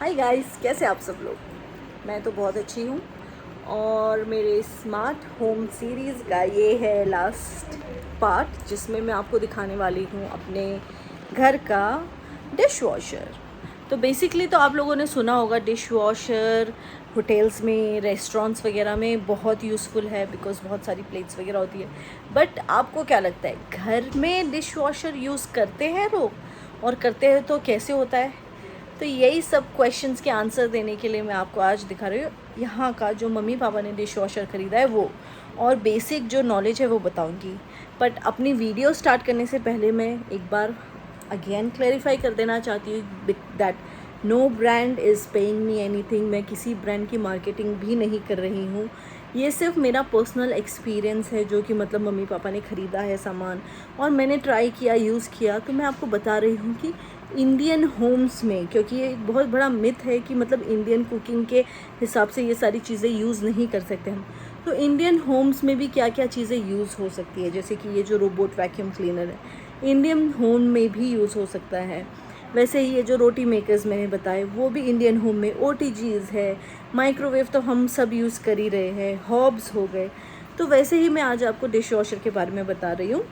Hi guys, कैसे आप सब लोग। मैं तो बहुत अच्छी हूँ और मेरे स्मार्ट होम सीरीज़ का ये है लास्ट पार्ट, जिसमें मैं आपको दिखाने वाली हूँ अपने घर का डिश वॉशर। तो बेसिकली तो आप लोगों ने सुना होगा डिश वॉशर होटल्स में, रेस्टोरेंट्स वगैरह में बहुत यूज़फुल है, बिकॉज़ बहुत सारी प्लेट्स वगैरह होती है। बट आपको क्या लगता है, घर में डिश वॉशर यूज़ करते हैं लोग, और करते हैं तो कैसे होता है? तो यही सब क्वेश्चंस के आंसर देने के लिए मैं आपको आज दिखा रही हूँ यहाँ का जो मम्मी पापा ने डिश वॉशर ख़रीदा है वो, और बेसिक जो नॉलेज है वो बताऊँगी। बट अपनी वीडियो स्टार्ट करने से पहले मैं एक बार अगेन क्लैरिफाई कर देना चाहती हूँ that no brand is paying me anything. मैं किसी ब्रांड की मार्केटिंग भी नहीं कर रही हूँ। ये सिर्फ मेरा पर्सनल एक्सपीरियंस है, जो कि मतलब मम्मी पापा ने ख़रीदा है सामान और मैंने ट्राई किया, यूज़ किया, तो मैं आपको बता रही हूँ कि इंडियन होम्स में, क्योंकि ये एक बहुत बड़ा मिथ है कि मतलब इंडियन कुकिंग के हिसाब से ये सारी चीज़ें यूज़ नहीं कर सकते हम। तो इंडियन होम्स में भी क्या क्या चीज़ें यूज़ हो सकती है, जैसे कि ये जो रोबोट वैक्यूम क्लीनर है, इंडियन होम में भी यूज़ हो सकता है। वैसे ही ये जो रोटी मेकर्स मैंने बताए वो भी इंडियन होम में, ओटीजीज़ है, माइक्रोवेव तो हम सब यूज़ कर ही रहे हैं, हॉब्स हो गए। तो वैसे ही मैं आज आपको डिश वॉशर के बारे में बता रही हूँ।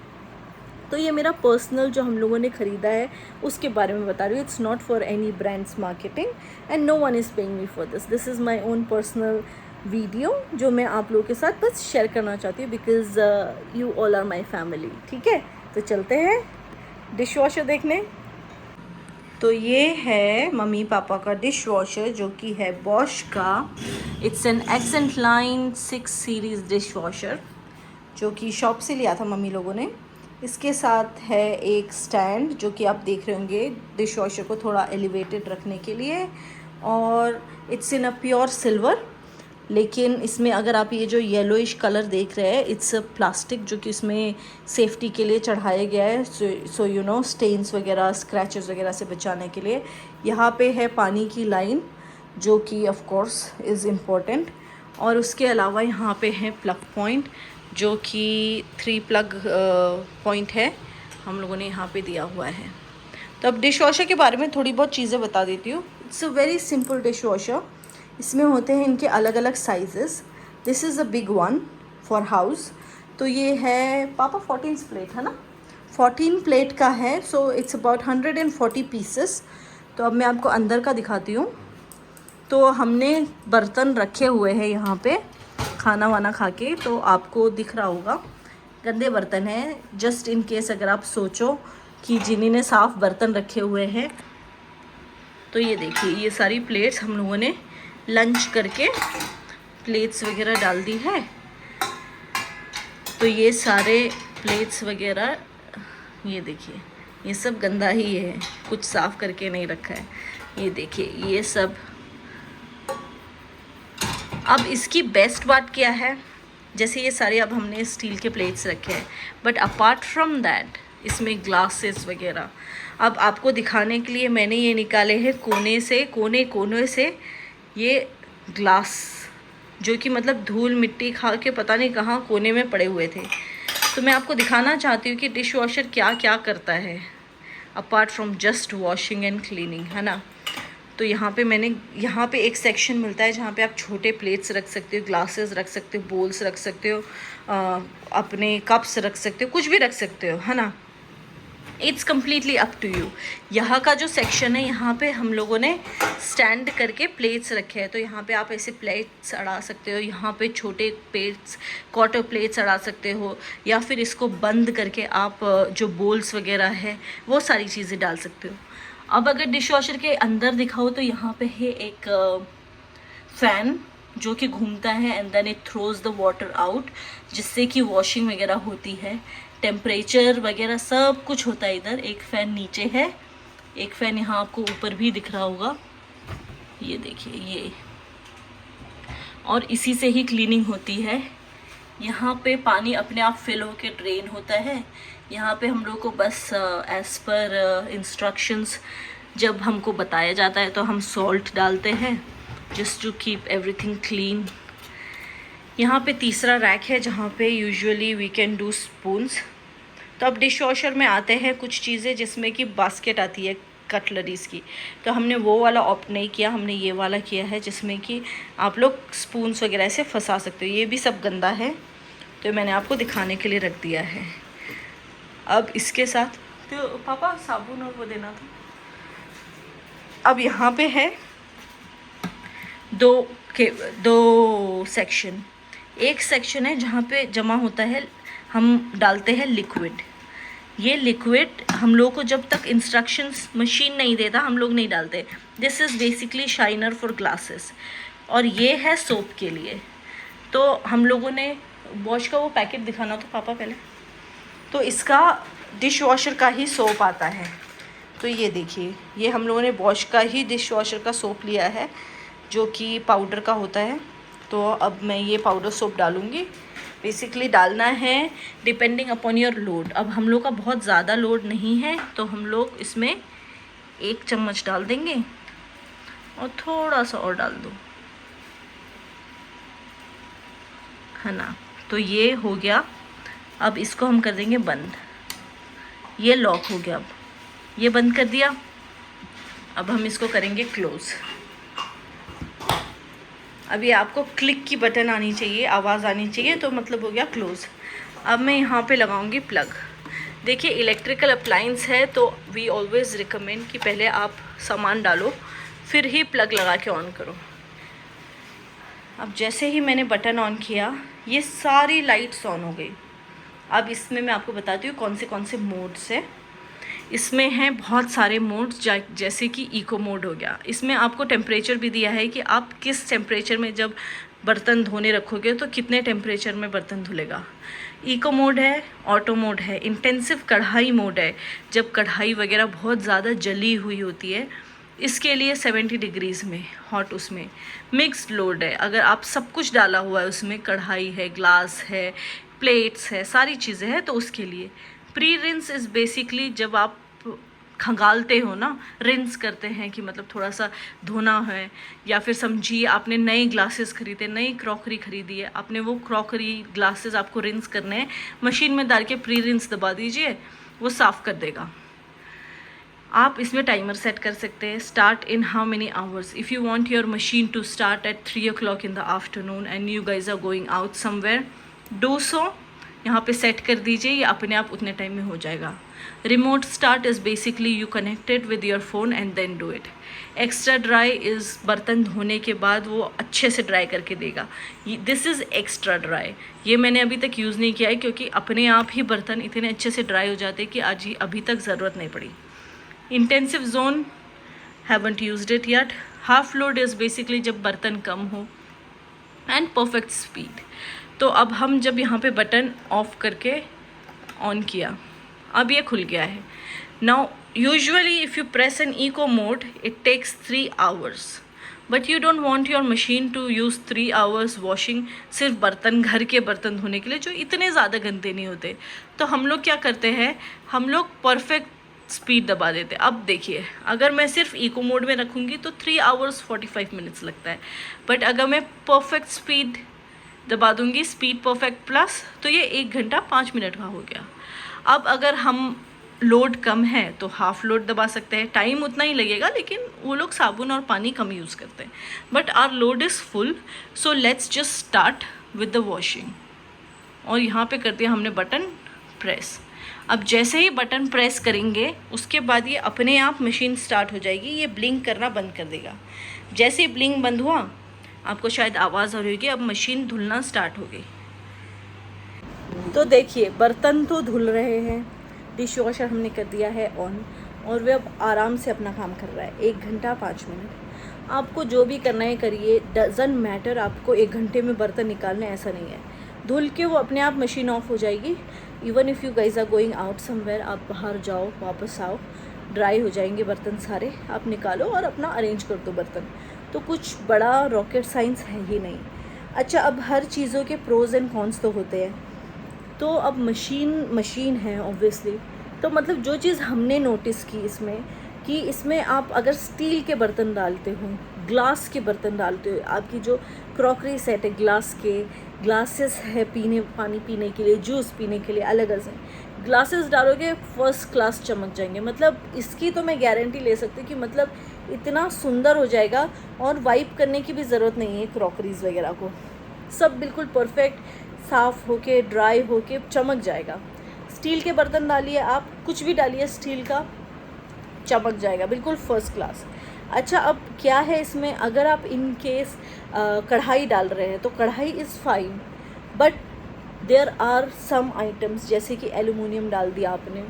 तो ये मेरा पर्सनल जो हम लोगों ने ख़रीदा है उसके बारे में बता रही हूँ। It's not for any brands marketing and no one is paying me for this is my own personal video, जो मैं आप लोगों के साथ बस शेयर करना चाहती हूँ, because you all are my family. ठीक है, तो चलते हैं डिश वॉशर देखने। तो ये है मम्मी पापा का डिश वॉशर, जो कि है बॉश का। It's an accent line 6 series dish washer, जो कि शॉप से लिया था मम्मी लोगों ने। इसके साथ है एक स्टैंड, जो कि आप देख रहे होंगे डिश वॉशर को थोड़ा एलिवेटेड रखने के लिए, और it's in a pure silver. लेकिन इसमें अगर आप ये जो येलोइश कलर देख रहे हैं, इट्स प्लास्टिक, जो कि इसमें सेफ्टी के लिए चढ़ाया गया है, सो यू नो स्टेन्स वगैरह, स्क्रैचेस वगैरह से बचाने के लिए। यहाँ पे है पानी की लाइन, जो कि ऑफ कोर्स इज़ इम्पोर्टेंट, और उसके अलावा यहाँ पे है प्लग पॉइंट, जो कि 3 प्लग पॉइंट है, हम लोगों ने यहाँ पे दिया हुआ है। तो अब डिश वॉशर के बारे में थोड़ी बहुत चीज़ें बता देती हूँ। It's a very simple dish washer. इसमें होते हैं इनके अलग अलग sizes. This is a big one for house. तो ये है पापा 14 प्लेट है ना, 14 प्लेट का है। So it's about 140 pieces. तो अब मैं आपको अंदर का दिखाती हूँ। तो हमने बर्तन रखे हुए हैं यहाँ पे खाना वाना खा के, तो आपको दिख रहा होगा गंदे बर्तन हैं, जस्ट इन केस अगर आप सोचो कि जिन्हीं ने साफ़ बर्तन रखे हुए हैं। तो ये देखिए, ये सारी प्लेट्स हम लोगों ने लंच करके प्लेट्स वगैरह डाल दी है। तो ये सारे प्लेट्स वगैरह, ये देखिए, ये सब गंदा ही है, कुछ साफ़ करके नहीं रखा है। ये देखिए ये सब। अब इसकी बेस्ट बात क्या है, जैसे ये सारे अब हमने स्टील के प्लेट्स रखे हैं, बट अपार्ट फ्रॉम दैट इसमें ग्लासेस वगैरह। अब आपको दिखाने के लिए मैंने ये निकाले हैं कोने से ये ग्लास, जो कि मतलब धूल मिट्टी खा के पता नहीं कहाँ कोने में पड़े हुए थे। तो मैं आपको दिखाना चाहती हूँ कि डिश वॉशर क्या क्या करता है apart from just washing and cleaning, है ना। तो यहाँ पे एक सेक्शन मिलता है जहाँ पे आप छोटे प्लेट्स रख सकते हो, ग्लासेस रख सकते हो, बोल्स रख सकते हो, अपने कप्स रख सकते हो, कुछ भी रख सकते हो, है ना। It's completely up to you. यहाँ का जो सेक्शन है, यहाँ पे हम लोगों ने स्टैंड करके प्लेट्स रखे हैं। तो यहाँ पे आप ऐसे प्लेट्स अड़ा सकते हो, यहाँ पे छोटे प्लेट्स, क्वार्टर प्लेट्स अड़ा सकते हो, या फिर इसको बंद करके आप जो बोल्स वगैरह है वो सारी चीज़ें डाल सकते हो। अब अगर डिश वॉशर के अंदर दिखाओ तो यहाँ पे है एक फ़ैन, जो कि घूमता है and then it throws the water out, जिससे कि वॉशिंग वगैरह होती है, टेम्परेचर वगैरह सब कुछ होता है इधर। एक फ़ैन नीचे है, एक फ़ैन यहाँ आपको ऊपर भी दिख रहा होगा, ये देखिए ये, और इसी से ही क्लीनिंग होती है। यहाँ पे पानी अपने आप फिल होके ड्रेन होता है। यहाँ पे हम लोग को बस एज़ पर इंस्ट्रक्शंस जब हमको बताया जाता है तो हम सॉल्ट डालते हैं, just to keep everything clean. यहाँ पे तीसरा रैक है, जहाँ पे usually we can do spoons. तो अब डिश वॉशर में आते हैं कुछ चीज़ें जिसमें कि बास्केट आती है कटलरीज़ की, तो हमने वो वाला ऑप्ट नहीं किया, हमने ये वाला किया है जिसमें कि आप लोग स्पून्स वगैरह से फंसा सकते हो। ये भी सब गंदा है तो मैंने आपको दिखाने के लिए रख दिया है। अब इसके साथ तो पापा साबुन और वो देना था। अब यहाँ पे है दो सेक्शन। एक सेक्शन है जहाँ पे जमा होता है, हम डालते हैं लिक्विड। ये लिक्विड हम लोग को जब तक इंस्ट्रक्शंस मशीन नहीं देता हम लोग नहीं डालते। This is basically shiner for glasses. और ये है सोप के लिए। तो हम लोगों ने वॉश का वो पैकेट दिखाना तो पापा पहले, तो इसका डिश वॉशर का ही सोप आता है। तो ये देखिए, ये हम लोगों ने वॉश का ही डिश वॉशर का सोप लिया है जो कि पाउडर का होता है। तो अब मैं ये पाउडर सोप डालूँगी। बेसिकली डालना है डिपेंडिंग अपॉन योर लोड। अब हम लोग का बहुत ज़्यादा लोड नहीं है तो हम लोग इसमें 1 चम्मच डाल देंगे और थोड़ा सा और डाल दो, है ना। तो ये हो गया। अब इसको हम कर देंगे बंद। ये लॉक हो गया। अब ये बंद कर दिया। अब हम इसको करेंगे क्लोज़। अभी आपको क्लिक की बटन आनी चाहिए, आवाज़ आनी चाहिए, तो मतलब हो गया क्लोज़। अब मैं यहाँ पे लगाऊंगी प्लग। देखिए इलेक्ट्रिकल अप्लायंस है तो वी ऑलवेज़ रिकमेंड कि पहले आप सामान डालो फिर ही प्लग लगा के ऑन करो। अब जैसे ही मैंने बटन ऑन किया ये सारी लाइट्स ऑन हो गई। अब इसमें मैं आपको बताती हूँ कौन से मोड्स है। इसमें हैं बहुत सारे मोड्स, जैसे कि इको मोड हो गया। इसमें आपको टेम्परेचर भी दिया है कि आप किस टेम्परेचर में जब बर्तन धोने रखोगे तो कितने टेम्परेचर में बर्तन धुलेगा। इको मोड है, ऑटो मोड है, इंटेंसिव कढ़ाई मोड है, जब कढ़ाई वगैरह बहुत ज़्यादा जली हुई होती है इसके लिए 70 डिग्रीज़ में हॉट। उसमें मिक्स्ड लोड है, अगर आप सब कुछ डाला हुआ है उसमें, कढ़ाई है, ग्लास है, प्लेट्स है, सारी चीज़ें हैं, तो उसके लिए। प्री रिंस इज़ बेसिकली जब आप खंगालते हो ना, रिंस करते हैं कि मतलब थोड़ा सा धोना है, या फिर समझिए आपने नए ग्लासेस खरीदे, नई क्रॉकरी खरीदी है, आपने वो क्रॉकरी ग्लासेस आपको रिंस करने हैं, मशीन में डाल के प्री रिंस दबा दीजिए, वो साफ़ कर देगा। आप इसमें टाइमर सेट कर सकते हैं, start in how many hours. If you want your machine to start at 3 o'clock in the afternoon and you guys are going out somewhere, do so. यहाँ पे सेट कर दीजिए, ये अपने आप उतने टाइम में हो जाएगा। Remote start is basically you connected with your phone and then do it. Extra dry is बर्तन धोने के बाद वो अच्छे से ड्राई करके देगा। This is extra dry. ये मैंने अभी तक यूज़ नहीं किया है क्योंकि अपने आप ही बर्तन इतने अच्छे से ड्राई हो जाते हैं कि आज ही अभी तक ज़रूरत नहीं पड़ी। Intensive zone haven't used it yet. Half load is basically जब बर्तन कम हो, एंड परफेक्ट स्पीड। तो अब हम जब यहाँ पे बटन ऑफ करके ऑन किया, अब ये खुल गया है। Now usually if you press an eco mode it takes 3 hours, but you don't want your machine to use 3 hours washing सिर्फ बर्तन, घर के बर्तन धोने के लिए जो इतने ज़्यादा गंदे नहीं होते। तो हम लोग क्या करते हैं, हम लोग परफेक्ट स्पीड दबा देते हैं। अब देखिए अगर मैं सिर्फ इको मोड में रखूँगी तो 3 hours 45 minutes लगता है, बट अगर मैं परफेक्ट स्पीड दबा दूँगी, स्पीड परफेक्ट प्लस, तो ये 1 घंटा 5 मिनट का हो गया। अब अगर हम लोड कम है तो हाफ लोड दबा सकते हैं, टाइम उतना ही लगेगा, लेकिन वो लोग साबुन और पानी कम यूज़ करते हैं। But our load is full, so let's just start with the washing. और यहाँ पे कर दिया हमने बटन प्रेस। अब जैसे ही बटन प्रेस करेंगे उसके बाद ये अपने आप मशीन स्टार्ट हो जाएगी, ये ब्लिंक करना बंद कर देगा। जैसे ही ब्लिंक बंद हुआ आपको शायद आवाज़ आ रही होगी, अब मशीन धुलना स्टार्ट हो गई। तो देखिए बर्तन तो धुल रहे हैं, डिश वॉशर हमने कर दिया है ऑन, और वे अब आराम से अपना काम कर रहा है। 1 घंटा 5 मिनट। आपको जो भी करना है करिए, डजंट मैटर आपको 1 घंटे में बर्तन निकालने, ऐसा नहीं है। धुल के वो अपने आप मशीन ऑफ हो जाएगी। Even if you guys are going out somewhere, आप बाहर जाओ वापस आओ, ड्राई हो जाएंगे बर्तन सारे, आप निकालो और अपना अरेंज कर दो बर्तन। तो कुछ बड़ा रॉकेट साइंस है ही नहीं। अच्छा, अब हर चीज़ों के प्रोज एंड कॉन्स तो होते हैं। तो अब मशीन है ऑब्वियसली, तो मतलब जो चीज़ हमने नोटिस की इसमें, कि इसमें आप अगर स्टील के बर्तन डालते हो, ग्लास के बर्तन डालते हो, आपकी जो क्रॉकरी सेट है ग्लासेस है, पानी पीने के लिए, जूस पीने के लिए अलग अलग से, ग्लासेस डालोगे फर्स्ट क्लास चमक जाएंगे। मतलब इसकी तो मैं गारंटी ले सकती हूँ कि मतलब इतना सुंदर हो जाएगा, और वाइप करने की भी ज़रूरत नहीं है क्रॉकरीज वगैरह को, सब बिल्कुल परफेक्ट साफ़ होके ड्राई होके चमक जाएगा। स्टील के बर्तन डालिए, आप कुछ भी डालिए स्टील का, चमक जाएगा बिल्कुल फर्स्ट क्लास। अच्छा, अब क्या है इसमें, अगर आप इन केस कढ़ाई डाल रहे हैं तो कढ़ाई is fine, but there are some items जैसे कि एलुमिनियम डाल दिया आपने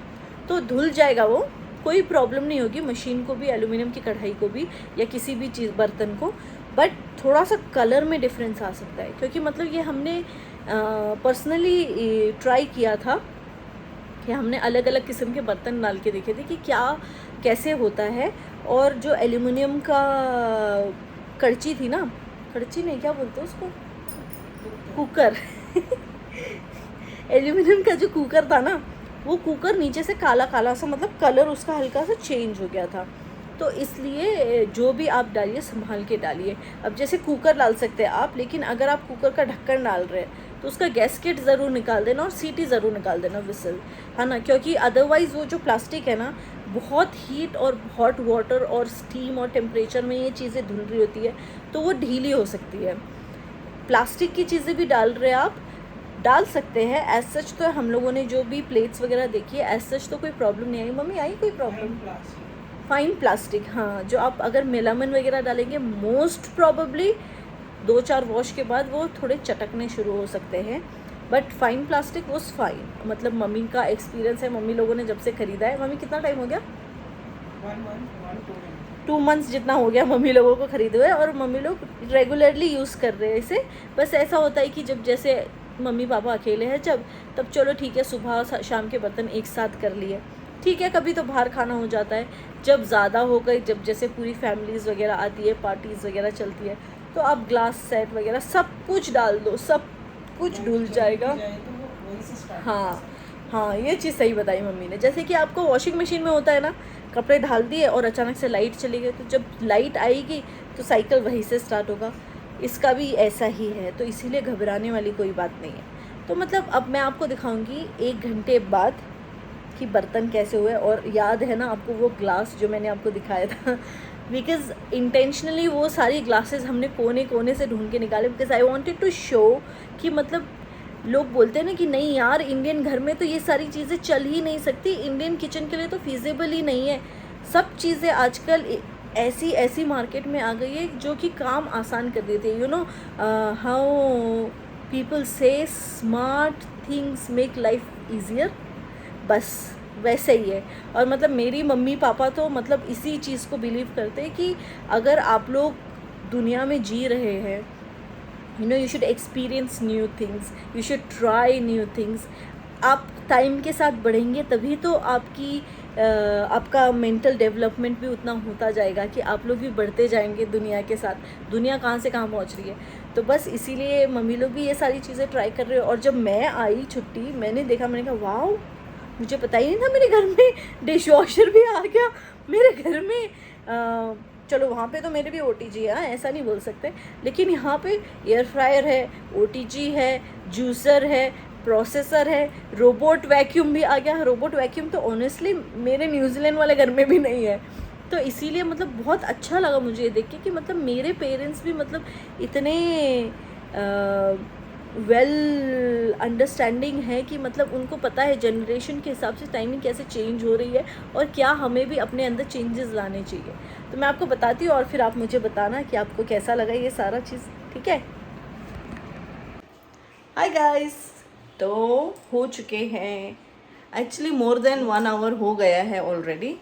तो धुल जाएगा वो, कोई प्रॉब्लम नहीं होगी मशीन को भी, एलुमिनियम की कढ़ाई को भी, या किसी भी चीज़ बर्तन को, बट थोड़ा सा कलर में डिफरेंस आ सकता है। क्योंकि मतलब ये हमने पर्सनली ट्राई किया था कि हमने अलग अलग किस्म के बर्तन डाल के देखे थे कि क्या कैसे होता है। और जो एल्युमिनियम का कड़ची थी ना, कड़ची नहीं क्या बोलते हैं उसको, कुकर एल्युमिनियम का जो कुकर था ना, वो कुकर नीचे से काला काला सा, मतलब कलर उसका हल्का सा चेंज हो गया था। तो इसलिए जो भी आप डालिए संभाल के डालिए। अब जैसे कुकर डाल सकते हैं आप, लेकिन अगर आप कुकर का ढक्कन डाल रहे हैं तो उसका गैस्केट ज़रूर निकाल देना और सीटी ज़रूर निकाल देना, विसल, है ना। क्योंकि अदरवाइज़ वो जो प्लास्टिक है ना, बहुत हीट और हॉट वाटर और स्टीम और टेम्परेचर में ये चीज़ें धुल रही होती है तो वो ढीली हो सकती है। प्लास्टिक की चीज़ें भी डाल रहे हैं आप, डाल सकते हैं एज सच। तो हम लोगों ने जो भी प्लेट्स वगैरह देखी है एज सच तो कोई प्रॉब्लम नहीं आई। मम्मी आई कोई प्रॉब्लम? फाइन प्लास्टिक, हाँ, जो आप अगर मेलामन वगैरह डालेंगे मोस्ट प्रॉबेबली 2-4 वॉश के बाद वो थोड़े चटकने शुरू हो सकते हैं, but fine plastic was fine. मतलब मम्मी का एक्सपीरियंस है, मम्मी लोगों ने जब से ख़रीदा है, मम्मी कितना टाइम हो गया, 2 मंथ्स जितना हो गया मम्मी लोगों को ख़रीदे हुए, और मम्मी लोग रेगुलरली यूज़ कर रहे हैं इसे। बस ऐसा होता है कि जब जैसे मम्मी पापा अकेले हैं जब, तब चलो ठीक है सुबह शाम के बर्तन एक साथ कर लिए, ठीक है। कभी तो बाहर खाना हो जाता है, जब ज़्यादा हो गई, जब जैसे पूरी फैमिलीज़ वगैरह आती है, पार्टीज़ वगैरह चलती है, तो आप ग्लास सेट वगैरह सब कुछ डाल दो, सब कुछ धुल जाएगा। हाँ हाँ, ये चीज़ सही बताई मम्मी ने। जैसे कि आपको वॉशिंग मशीन में होता है ना, कपड़े डाल दिए और अचानक से लाइट चली गई, तो जब लाइट आएगी तो साइकिल वहीं से स्टार्ट होगा। इसका भी ऐसा ही है, तो इसीलिए घबराने वाली कोई बात नहीं है। तो मतलब अब मैं आपको दिखाऊंगी 1 घंटे बाद कि बर्तन कैसे हुए। और याद है ना आपको वो ग्लास जो मैंने आपको दिखाया था, बिकॉज़ इंटेंशनली वो सारी ग्लासेस हमने कोने कोने से ढूंढ के निकाले, because I wanted to show कि मतलब लोग बोलते हैं ना कि नहीं यार इंडियन घर में तो ये सारी चीज़ें चल ही नहीं सकती, इंडियन किचन के लिए तो फिजिबल ही नहीं है। सब चीज़ें आजकल ऐसी ऐसी मार्केट में आ गई है जो कि काम आसान कर देती है। यू नो हाउ पीपल से smart things make life easier, बस वैसे ही है। और मतलब मेरी मम्मी पापा तो मतलब इसी चीज़ को बिलीव करते हैं कि अगर आप लोग दुनिया में जी रहे हैं, you know, you should experience new things, you should try new things. आप टाइम के साथ बढ़ेंगे तभी तो आपका मेंटल डेवलपमेंट भी उतना होता जाएगा कि आप लोग भी बढ़ते जाएंगे दुनिया के साथ। दुनिया कहाँ से कहाँ पहुँच रही है, तो बस इसीलिए मम्मी लोग भी ये सारी चीज़ें ट्राई कर रहे हो। और जब मैं आई छुट्टी, मैंने देखा, मैंने कहा वाओ, मुझे पता ही नहीं था मेरे घर में डिश वॉशर भी आ गया मेरे घर में। चलो वहाँ पे तो मेरे भी OTG है, ऐसा नहीं बोल सकते, लेकिन यहाँ पे एयर फ्रायर है, OTG है, जूसर है, प्रोसेसर है, रोबोट वैक्यूम भी आ गया। रोबोट वैक्यूम तो ऑनेस्टली मेरे न्यूजीलैंड वाले घर में भी नहीं है, तो इसीलिए मतलब बहुत अच्छा लगा मुझे ये देख के कि मतलब मेरे पेरेंट्स भी मतलब इतने वेल अंडरस्टैंडिंग है कि मतलब उनको पता है जनरेशन के हिसाब से टाइमिंग कैसे चेंज हो रही है और क्या हमें भी अपने अंदर चेंजेस लाने चाहिए। तो मैं आपको बताती हूँ और फिर आप मुझे बताना कि आपको कैसा लगा ये सारा चीज़, ठीक है। हाय गाइस, तो हो चुके हैं एक्चुअली मोर देन 1 आवर हो गया है ऑलरेडी।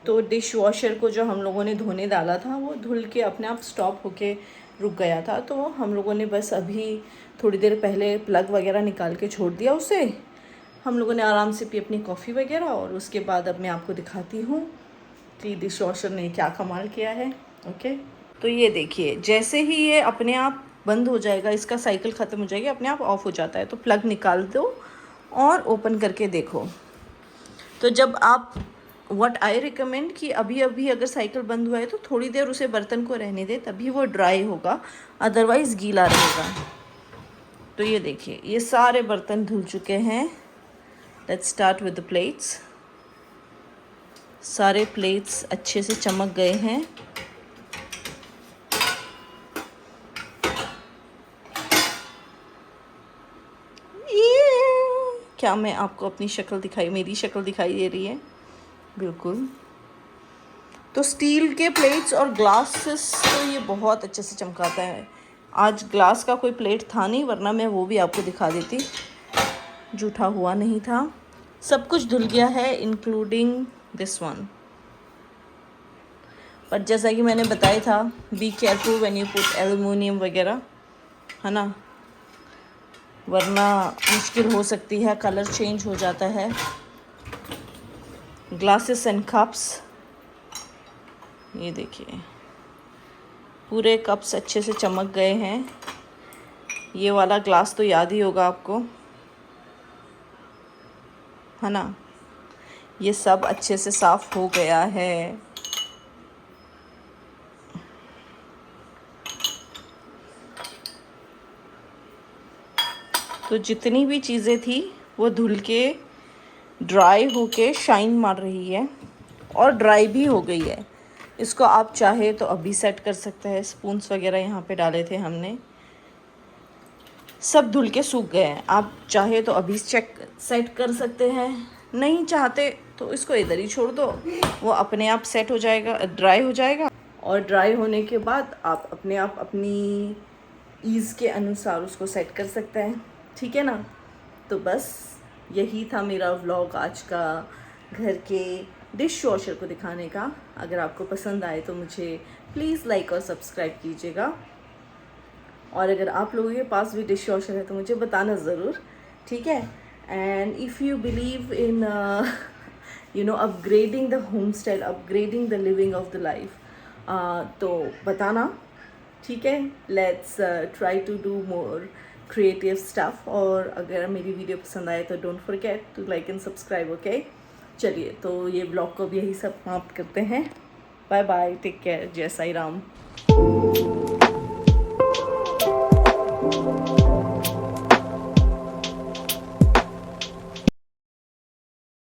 तो डिश वॉशर को जो हम लोगों ने धोने डाला था वो धुल के अपने आप स्टॉप होके रुक गया था, तो हम लोगों ने बस अभी थोड़ी देर पहले प्लग वगैरह निकाल के छोड़ दिया उसे। हम लोगों ने आराम से पी अपनी कॉफ़ी वगैरह, और उसके बाद अब मैं आपको दिखाती हूँ कि डिश वॉशर ने क्या कमाल किया है। ओके, तो ये देखिए, जैसे ही ये अपने आप बंद हो जाएगा, इसका साइकिल ख़त्म हो जाएगी, अपने आप ऑफ हो जाता है। तो प्लग निकाल दो और ओपन करके देखो। तो जब आप व्हाट आई रिकमेंड कि अभी अभी अगर साइकिल बंद हुआ है तो थोड़ी देर उसे बर्तन को रहने दे, तभी वो ड्राई होगा, अदरवाइज़ गीला रहेगा। तो ये देखिए, ये सारे बर्तन धुल चुके हैं let's start with the plates. सारे प्लेट्स अच्छे से चमक गए हैं। क्या मैं आपको अपनी शक्ल दिखाई, मेरी शक्ल दिखाई दे रही है? बिल्कुल। तो स्टील के प्लेट्स और ग्लासेस तो ये बहुत अच्छे से चमकाता है। आज ग्लास का कोई प्लेट था नहीं, वरना मैं वो भी आपको दिखा देती, जूठा हुआ नहीं था। सब कुछ धुल गया है इंक्लूडिंग दिस वन। पर जैसा कि मैंने बताया था, be careful when you put aluminium वगैरह, है ना, वरना मुश्किल हो सकती है, कलर चेंज हो जाता है। ग्लासेस एंड कप्स, ये देखिए पूरे कप्स अच्छे से चमक गए हैं। ये वाला ग्लास तो याद ही होगा आपको, है ना। ये सब अच्छे से साफ़ हो गया है। तो जितनी भी चीज़ें थी वो धुल के ड्राई होके शाइन मार रही है और ड्राई भी हो गई है। इसको आप चाहे तो अभी सेट कर सकते हैं। स्पून्स वगैरह यहाँ पे डाले थे हमने, सब धुल के सूख गए हैं। आप चाहे तो अभी सेट कर सकते हैं, नहीं चाहते तो इसको इधर ही छोड़ दो, वो अपने आप सेट हो जाएगा, ड्राई हो जाएगा। और ड्राई होने के बाद आप अपने आप अपनी ईज़ के अनुसार उसको सेट कर सकते हैं, ठीक है ना। तो बस यही था मेरा व्लॉग आज का, घर के डिश वॉशर को दिखाने का। अगर आपको पसंद आए तो मुझे प्लीज़ लाइक और सब्सक्राइब कीजिएगा। और अगर आप लोगों के पास भी डिश वॉशर है तो मुझे बताना ज़रूर, ठीक है। And if you believe in upgrading the home style, upgrading the living of the life, तो बताना, ठीक है। Let's try to do more creative stuff. और अगर मेरी वीडियो पसंद आए तो don't forget to like and subscribe, okay. चलिए, तो ये ब्लॉग को भी यही सब समाप्त करते हैं। बाय बाय, टेक केयर, जय साई राम।